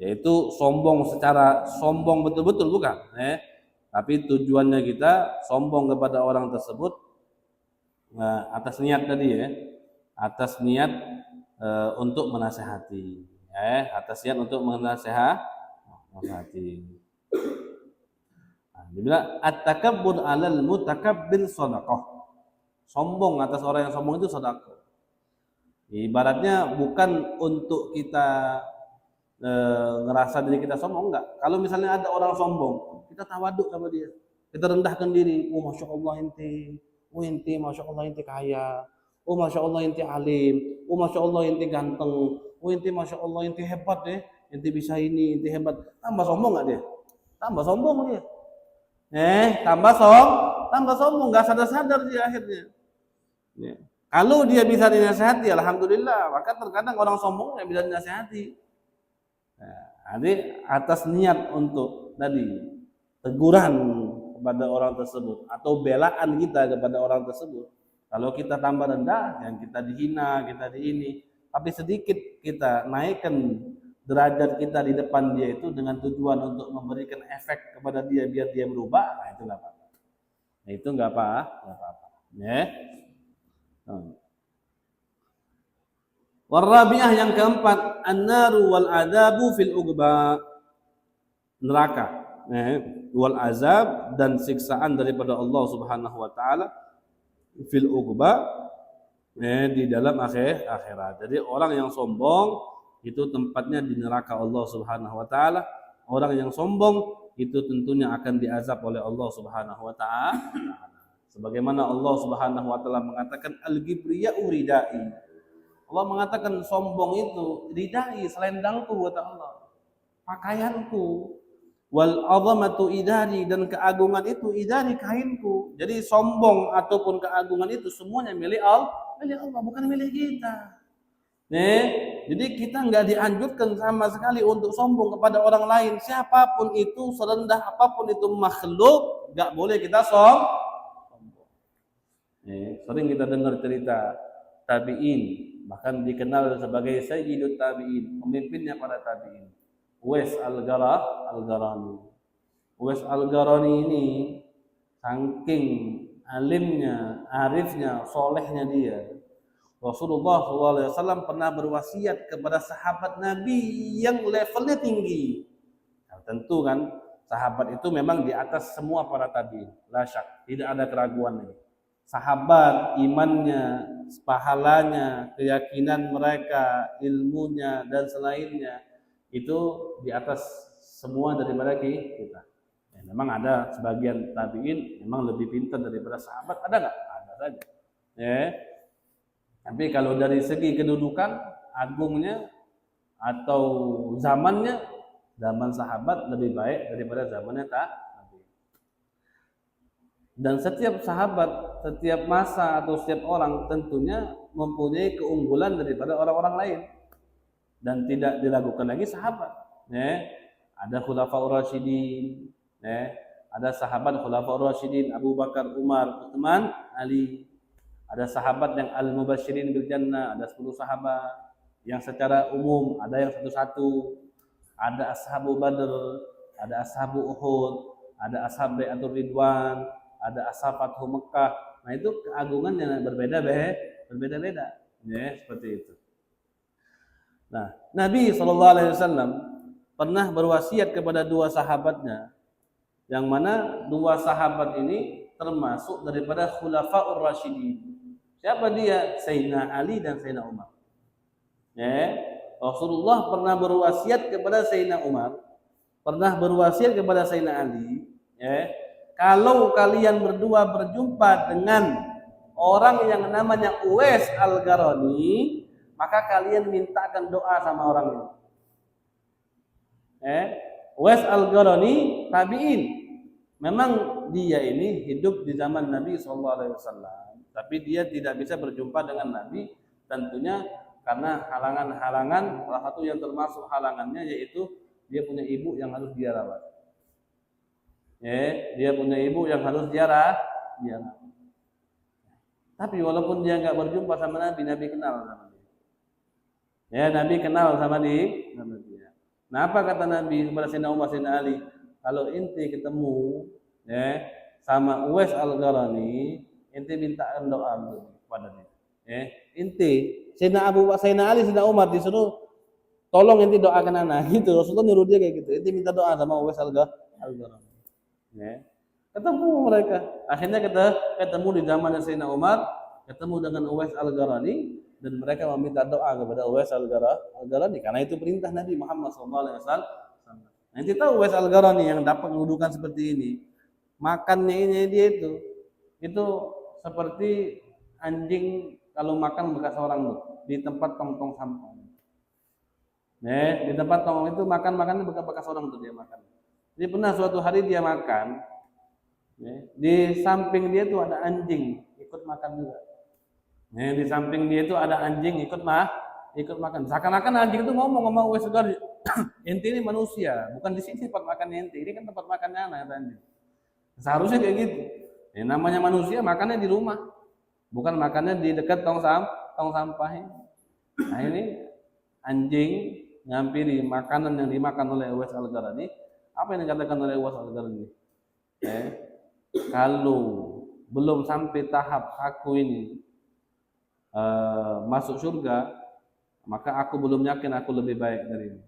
Speaker 1: yaitu sombong secara sombong betul-betul, bukan. Tapi tujuannya kita sombong kepada orang tersebut atas niat tadi, atas niat untuk menasehati, atas niat untuk menasehati. Dibilang at-takabbur 'alal mutakabbir shadaqah. Sombong atas orang yang sombong itu sedekah. Ibaratnya bukan untuk kita ngerasa diri kita sombong, enggak. Kalau misalnya ada orang sombong, kita tawaduk sama dia, kita rendahkan diri. Oh, masya Allah ente, oh ente, masya Allah ente kaya, oh masya Allah ente alim, oh masya Allah ente ganteng, oh ente masya Allah ente hebat deh, ente bisa ini, ente hebat. Tambah sombong nggak dia? Tambah sombong dia. Tambah sombong, nggak sadar dia akhirnya. Kalau dia bisa dinasihati, alhamdulillah. Maka terkadang orang sombong nggak bisa dinasihati. Jadi atas niat untuk tadi teguran kepada orang tersebut atau belaan kita kepada orang tersebut. Kalau kita tambah rendah, yang kita dihina, kita di ini, tapi sedikit kita naikkan derajat kita di depan dia itu dengan tujuan untuk memberikan efek kepada dia biar dia berubah, nah itu nggak apa-apa. Nah, itu nggak apa-apa. Warabi'ah yang keempat, an-naru wal adabu fil uqba, neraka, wal azab dan siksaan daripada Allah Subhanahu wa taala fil uqba, di dalam akhirat. Jadi orang yang sombong itu tempatnya di neraka Allah Subhanahu wa taala. Orang yang sombong itu tentunya akan diazab oleh Allah Subhanahu wa taala. Sebagaimana Allah Subhanahu wa taala mengatakan al-kibriya'u ridai. Allah mengatakan sombong itu ridai, selendangku, kata Allah, pakaianku. Wal 'azamatu idari, dan keagungan itu idari, kainku. Jadi sombong ataupun keagungan itu semuanya milik Allah, bukan milik kita. Jadi kita nggak dianjurkan sama sekali untuk sombong kepada orang lain, siapapun itu, serendah apapun itu makhluk, nggak boleh kita sombong. Sering kita dengar cerita tabi'in, bahkan dikenal sebagai Sayyidut Tabi'in, pemimpinnya para tabi'in, Uwais Al-Gharani. Uwais Al-Gharani ini saking alimnya, arifnya, solehnya dia. Rasulullah SAW pernah berwasiat kepada sahabat Nabi yang levelnya tinggi. Nah, tentu kan sahabat itu memang di atas semua para tabi'in, la syak, tidak ada keraguan lagi. Sahabat, imannya, pahalanya, keyakinan mereka, ilmunya dan selainnya itu di atas semua daripada kita. Ya, memang ada sebagian tabi'in memang lebih pintar daripada sahabat, ada nggak? Ada saja. Ya. Tapi kalau dari segi kedudukan, agungnya atau zamannya, zaman sahabat lebih baik daripada zamannya tabi'in. Dan setiap sahabat, setiap masa atau setiap orang tentunya mempunyai keunggulan daripada orang-orang lain. Dan tidak diragukan lagi sahabat. Ya. Ada Khulafaur Rasyidin, ya. Ada sahabat Khulafaur Rasyidin Abu Bakar, Umar, Utsman, Ali. Ada sahabat yang al-mubasyirin bil jannah, ada 10 sahabat. Yang secara umum ada yang satu-satu. Ada ashabu Badr, ada ashabu Uhud, ada ashab Bai'atur Ridwan, ada ashab Fathu Mekah. Nah, itu keagungan yang berbeda-beda. Ya, seperti itu. Nah, Nabi SAW pernah berwasiat kepada 2 sahabatnya, yang mana 2 sahabat ini termasuk daripada Khulafaur Rasyidin. Siapa dia? Sayyidina Ali dan Sayyidina Umar. Ya, Rasulullah pernah berwasiat kepada Sayyidina Umar, pernah berwasiat kepada Sayyidina Ali, ya, kalau kalian berdua berjumpa dengan orang yang namanya Uwais Al-Qarani, maka kalian mintakan doa sama orang ini. Uwais Al-Qarani tabi'in. Memang dia ini hidup di zaman Nabi SAW. Tapi dia tidak bisa berjumpa dengan Nabi, tentunya karena halangan-halangan. Salah satu yang termasuk halangannya yaitu dia punya ibu yang harus dia rawat. Dia punya ibu yang harus dia rawat. Tapi walaupun dia nggak berjumpa sama Nabi, Nabi kenal sama dia. Nabi kenal sama dia. Nah, apa kata Nabi kepada Sayyidina Umar, Sayyidina Ali? Kalau inti ketemu sama Uwais Al-Qarani, inti mintaan doa kepada dia. Inti Sayyidina Ali, Sayyidina Umar disuruh tolong inti doakan anak gitu. Rasulullah nyuruh dia kayak gitu. Inti minta doa sama Uwais Al-Qarani. Ketemu mereka. Akhirnya kita ketemu di zaman Sayyidina Umar, ketemu dengan Uwais Al-Qarani, dan mereka meminta doa kepada Uwais Al-Qarani karena itu perintah Nabi Muhammad SAW. Nanti tahu Uwais Al-Qarani yang dapat kedudukan seperti ini, makannya ini dia itu seperti anjing kalau makan bekas orang tuh di tempat tong-tong sampah. Di tempat tong itu makannya bekas orang tuh dia makan. Jadi pernah suatu hari dia makan, di samping dia tuh ada anjing ikut makan juga. Di samping dia itu ada anjing ikut makan. Seakan-akan anjing itu ngomong sama Uwais Al-Qarani, ente ini manusia, bukan di sini tempat makan ente, ini kan tempat makannya anak anjing. Seharusnya kayak gitu. Namanya manusia makannya di rumah, bukan makannya di dekat tong sampah. Nah, ini anjing ngampiri makanan yang dimakan oleh Uwais Al-Qarani. Apa yang dikatakan oleh Uwais Al-Qarani? Kalau belum sampai tahap aku ini masuk surga, maka aku belum yakin aku lebih baik dari ini.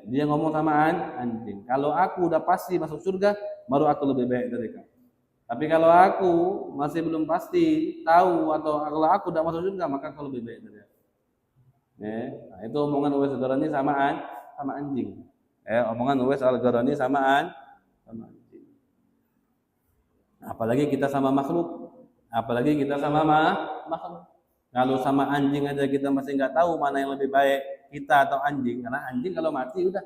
Speaker 1: Dia ngomong sama anjing. Kalau aku udah pasti masuk surga, baru aku lebih baik dari kamu. Tapi kalau aku masih belum pasti tahu, atau kalau aku udah masuk surga, maka aku lebih baik dari aku. Nah, itu omongan Uwais Al-Qarani sama anjing. Omongan Uwais Al-Qarani sama anjing. Apalagi kita sama makhluk. Kalau sama anjing aja kita masih nggak tahu mana yang lebih baik, kita atau anjing. Karena anjing kalau mati udah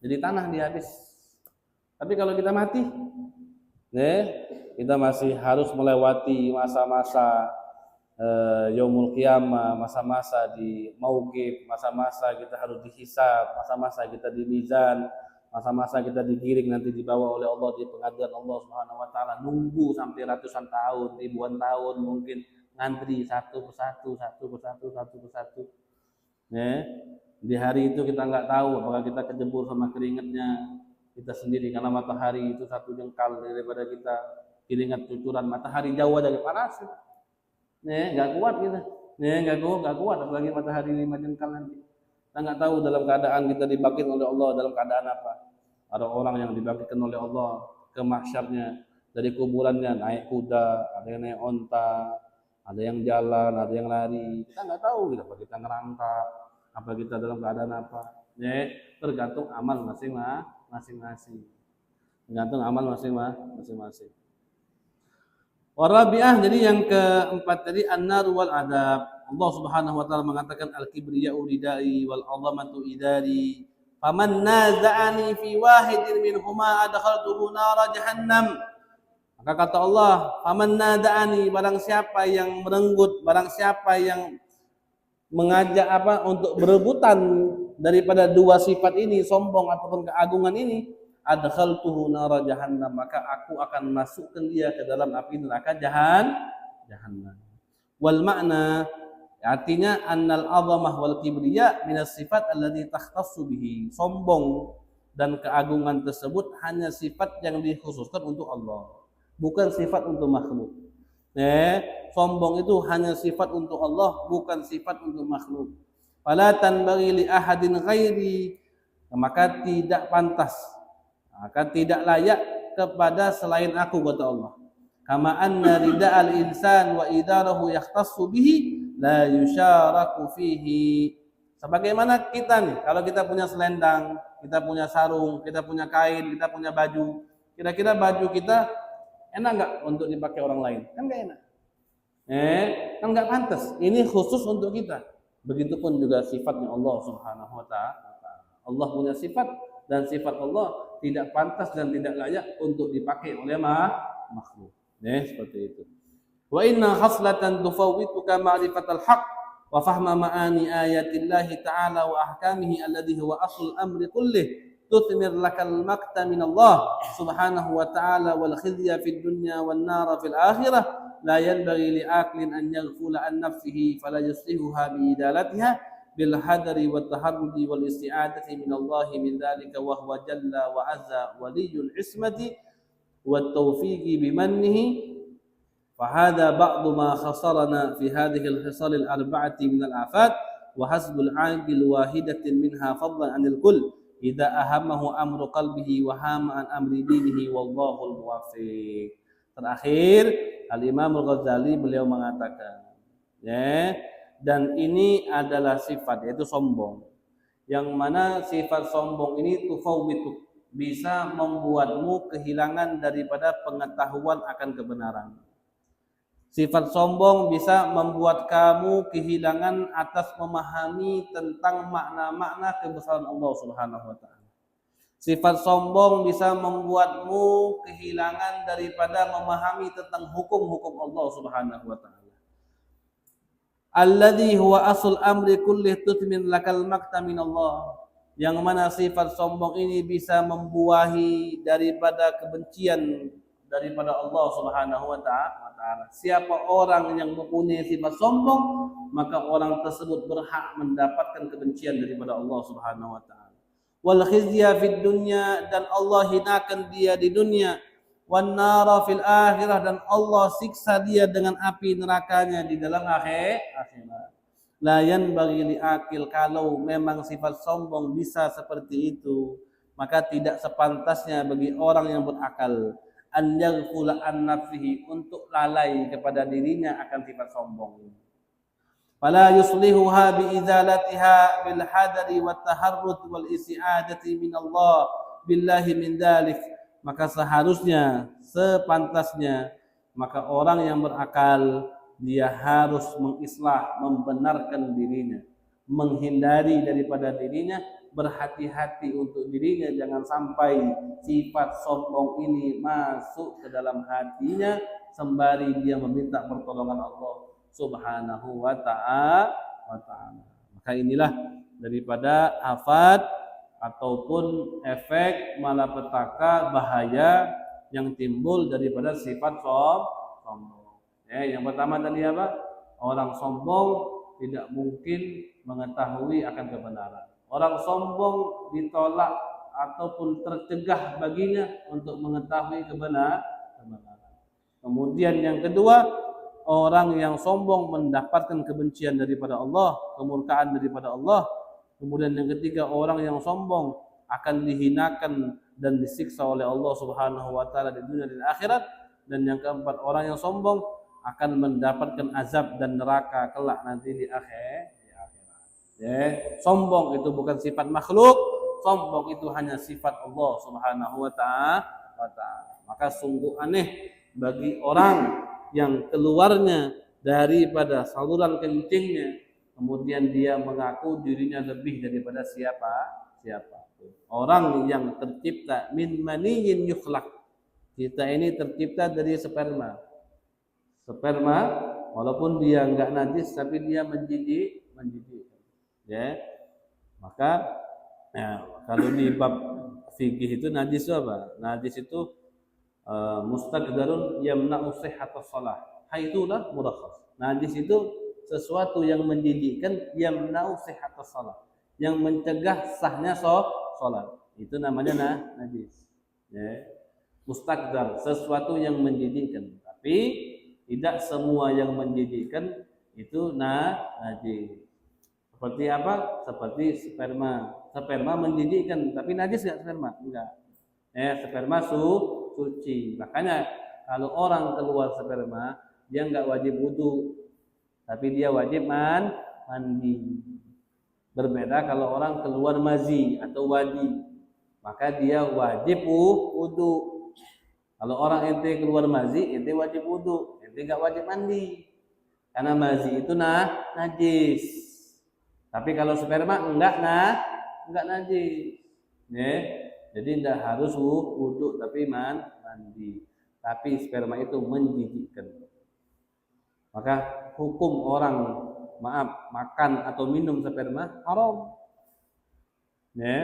Speaker 1: jadi tanah, dia habis. Tapi kalau kita mati, kita masih harus melewati masa-masa yaumul qiyamah, masa-masa di mauqif, masa-masa kita harus dihisab, masa-masa kita di mizan, masa-masa kita digiring nanti dibawa oleh Allah di pengadilan Allah Subhanahu wa taala, nunggu sampai ratusan tahun, ribuan tahun mungkin, ngantri satu persatu. Di hari itu kita nggak tahu apakah kita kejebur sama keringatnya kita sendiri, karena matahari itu 1 jengkal daripada kita. Keringat cucuran matahari jauh aja panas. Nggak kuat kita. Nggak kuat apalagi matahari 5 jengkal nanti. Kita nggak tahu dalam keadaan kita dibangkitkan oleh Allah dalam keadaan apa. Ada orang yang dibangkitkan oleh Allah ke mahsyarnya dari kuburannya naik kuda, ada yang naik onta, ada yang jalan, ada yang lari. Kita nggak tahu apa kita ngerangkak, apa kita dalam keadaan apa. Tergantung amal masing-masing. Tergantung amal masing-masing. Warabi'ah, jadi yang keempat tadi an-nar wal adab. Allah Subhanahu wa taala mengatakan al-kibriya'u ridai wal 'azamatu idari. Faman naza'ani fi wahidin minhuma adkhaltuhu nar jahannam. Maka kata Allah, faman naza'ani, barang siapa yang merenggut, barang siapa yang mengajak untuk berebutan daripada dua sifat ini, sombong ataupun keagungan ini, adkhaltuhu nar jahannam, maka aku akan masukkan dia ke dalam api neraka jahannam. Wal makna, artinya annal azamah wal kibriya minas sifat allati takhtassu bihi. Sombong dan keagungan tersebut hanya sifat yang dikhususkan untuk Allah, bukan sifat untuk makhluk. Sombong itu hanya sifat untuk Allah, bukan sifat untuk makhluk. Fala tanbaghi li ahadin ghairi, maka tidak pantas, maka tidak layak kepada selain aku, kata Allah. Kama anna rida'al insan wa idarahu yakhtassu bihi la yusyaraku fihi. Sebagaimana kita nih, kalau kita punya selendang, kita punya sarung, kita punya kain, kita punya baju, kira-kira baju kita enak nggak untuk dipakai orang lain? Kan nggak enak. Kan nggak pantas. Ini khusus untuk kita. Begitupun juga sifatnya Allah Subhanahu wa taala. Allah punya sifat, dan sifat Allah tidak pantas dan tidak layak untuk dipakai oleh makhluk. Seperti itu. Wa inna khaslatan tufawwituka ma'rifatal haqq wa fahma ma'ani ayatillahi ta'ala wa ahkamihi alladhi huwa aslul amri kullih tuthmir lakal maqta min Allah subhanahu wa ta'ala wal khizya fid dunya wan nara fil akhirah la yanbaghi li aqlin an yaghfula an nafsihi fala yuslihuha bi idalatiha bil hadari wat taharrudi wal isti'adati min Allah min dhalika wa huwa jalla wa azza waliyul ismati wat tawfiqi bimannihi. فهذا بعض ما خسرنا في هذه الخصال الأربعة من الآفات وحسب العاقل واحدة منها فضلا عن الكل إذا أهمه أمر قلبه وهام عن أمر دينه والله الموفق. Terakhir Al-Imam Al-Ghazali beliau mengatakan, dan ini adalah sifat, yaitu sombong, yang mana sifat sombong ini tufawwitu, bisa membuatmu kehilangan daripada pengetahuan akan kebenaran. Sifat sombong bisa membuat kamu kehilangan atas memahami tentang makna-makna kebesaran Allah Subhanahu wa taala. Sifat sombong bisa membuatmu kehilangan daripada memahami tentang hukum-hukum Allah Subhanahu wa taala. Alladzi huwa asl amri kulli tutmin lakal maqta min Allah. Yang mana sifat sombong ini bisa membuahi daripada kebencian daripada Allah Subhanahu wa taala. Siapa orang yang mempunyai sifat sombong, maka orang tersebut berhak mendapatkan kebencian daripada Allah Subhanahu wa taala. Wal khizya fid dunya, dan Allah hinakan dia di dunia. Wan nara fil akhirah, dan Allah siksa dia dengan api nerakanya di dalam akhirat. La yanbaghi li akil, kalau memang sifat sombong bisa seperti itu, maka tidak sepantasnya bagi orang yang berakal an yaghfula an nafsihi, untuk lalai kepada dirinya akan sifat sombong ini. Fala yuslihuha bi izalatiha bil hadari wat taharrud wal isti'adati min Allah billahi min dzalik. Maka seharusnya, sepantasnya, maka orang yang berakal dia harus mengislah, membenarkan dirinya, menghindari daripada dirinya, berhati-hati untuk dirinya, jangan sampai sifat sombong ini masuk ke dalam hatinya sembari dia meminta pertolongan Allah Subhanahu wa ta'ala. Maka inilah daripada afat ataupun efek malapetaka, bahaya yang timbul daripada sifat sombong. Yang pertama tadi apa? Orang sombong tidak mungkin mengetahui akan kebenaran. Orang sombong ditolak ataupun tercegah baginya untuk mengetahui kebenaran. Kemudian yang kedua, orang yang sombong mendapatkan kebencian daripada Allah, kemurkaan daripada Allah. Kemudian yang ketiga, orang yang sombong akan dihinakan dan disiksa oleh Allah Subhanahu wa taala di dunia dan akhirat. Dan yang keempat, orang yang sombong akan mendapatkan azab dan neraka kelak nanti di akhirat. Ya, sombong itu bukan sifat makhluk, sombong itu hanya sifat Allah Subhanahu wa taala. Maka sungguh aneh bagi orang yang keluarnya daripada saluran kencingnya, kemudian dia mengaku dirinya lebih daripada siapa. Orang yang tercipta min maniyin yukhlaq. Kita ini tercipta dari sperma. Sperma walaupun dia enggak najis tapi dia menjijikkan. Ya. Maka kalau di bab fikih itu najis itu apa? Najis itu mustaqdarun yamna'u sihhatas shalah. Haitulah murakhas. Najis itu sesuatu yang menjijikkan yamna'u sihhatas shalah, yang mencegah sahnya salat. Itu namanya najis. Ya. Mustaqdar, sesuatu yang menjijikkan. Tapi tidak semua yang menjijikkan itu najis. Seperti apa? Seperti sperma. Sperma menjijikkan, tapi najis enggak sperma? Enggak. Sperma suci. Makanya kalau orang keluar sperma, dia enggak wajib wudu, tapi dia wajib mandi. Berbeda kalau orang keluar mazi atau wadi, maka dia wajib wudu. Kalau orang ente keluar mazi, ente wajib wudu, ente enggak wajib mandi. Karena mazi itu najis. Tapi kalau sperma enggak najis. Ya. Jadi tidak harus wudu tapi mandi. Tapi sperma itu menjijikkan. Maka hukum orang makan atau minum sperma haram. Ya.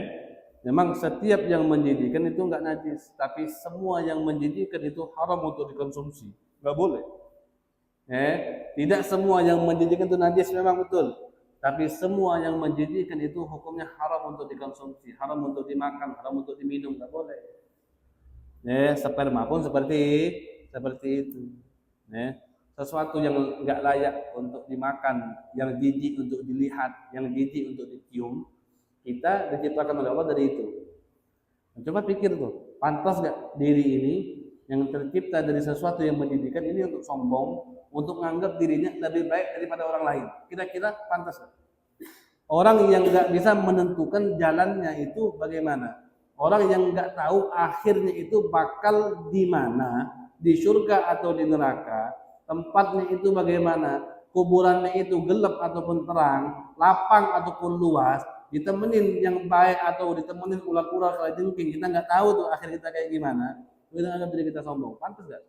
Speaker 1: Memang setiap yang menjijikkan itu enggak najis, tapi semua yang menjijikkan itu haram untuk dikonsumsi. Enggak boleh. Tidak semua yang menjijikkan itu najis memang betul. Tapi semua yang menjijikkan itu hukumnya haram untuk dikonsumsi, haram untuk dimakan, haram untuk diminum, enggak boleh. Sperma pun seperti itu. Sesuatu yang enggak layak untuk dimakan, yang jijik untuk dilihat, yang jijik untuk dicium, kita diciptakan oleh Allah dari itu. Coba pikir tuh, pantas enggak diri ini yang tercipta dari sesuatu yang menjijikkan ini untuk sombong, untuk menganggap dirinya lebih baik daripada orang lain? Kira-kira pantas gak? Orang yang nggak bisa menentukan jalannya itu bagaimana? Orang yang nggak tahu akhirnya itu bakal di mana, di surga atau di neraka, tempatnya itu bagaimana, kuburannya itu gelap ataupun terang, lapang ataupun luas, ditemenin yang baik atau ditemenin ular-ular kalajengking, kita nggak tahu tuh akhir kita kayak gimana. Kita anggap diri kita sombong, pantas gak?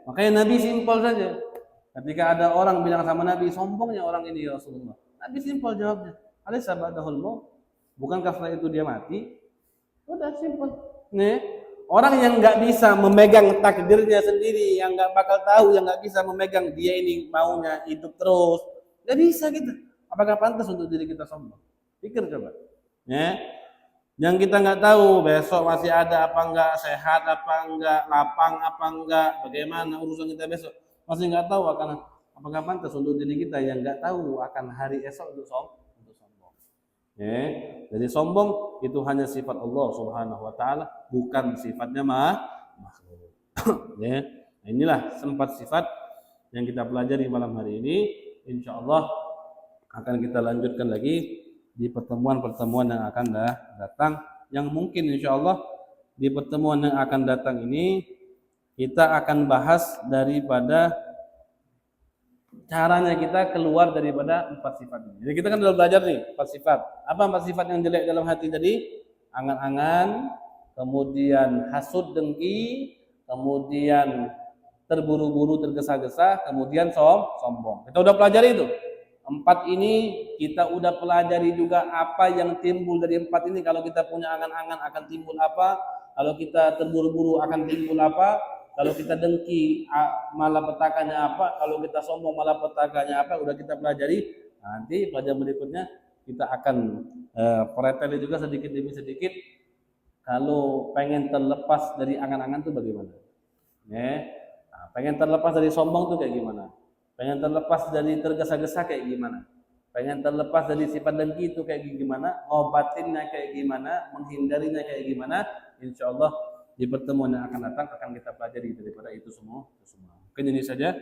Speaker 1: Makanya Nabi simpel saja. Ketika ada orang bilang sama Nabi, sombongnya orang ini ya Rasulullah. Nabi simpel jawabnya, alaysa ba'dahul maut? Bukankah setelah itu dia mati? Udah simpel. Orang yang nggak bisa memegang takdirnya sendiri, yang nggak bakal tahu, yang nggak bisa memegang dia ini maunya hidup terus, nggak bisa gitu. Apakah pantas untuk diri kita sombong? Pikir coba. Yang kita nggak tahu besok masih ada apa enggak, sehat apa enggak, lapang apa enggak, bagaimana urusan kita besok, masih nggak tahu akan apakah pantas untuk diri kita yang nggak tahu akan hari esok untuk sombong. Jadi sombong itu hanya sifat Allah Subhanahu wa taala, bukan sifatnya makhluk. Nah, inilah 4 sifat yang kita pelajari malam hari ini. Insyaallah akan kita lanjutkan lagi di pertemuan-pertemuan yang akan datang, yang mungkin insyaallah di pertemuan yang akan datang ini kita akan bahas daripada caranya kita keluar daripada 4 sifat ini. Jadi kita kan sudah belajar nih 4 sifat. Apa 4 sifat yang jelek dalam hati tadi? Angan-angan, kemudian hasud dengki, kemudian terburu-buru tergesa-gesa, kemudian sombong. Kita udah pelajari itu. 4 ini kita udah pelajari juga apa yang timbul dari 4 ini. Kalau kita punya angan-angan akan timbul apa, kalau kita terburu-buru akan timbul apa, kalau kita dengki malapetakannya apa, kalau kita sombong malapetakannya apa, udah kita pelajari. Nanti pelajaran berikutnya kita akan preteli juga sedikit demi sedikit. Kalau pengen terlepas dari angan-angan itu bagaimana? Ya. Nah, pengen terlepas dari sombong tuh kayak gimana? Pengen terlepas dari tergesa-gesa kayak gimana? Pengen terlepas dari sifat dengki itu kayak gimana? Ngobatinnya kayak gimana? Menghindarinya kayak gimana? Insya Allah di pertemuan yang akan datang akan kita pelajari daripada itu semua. Mungkin ini saja.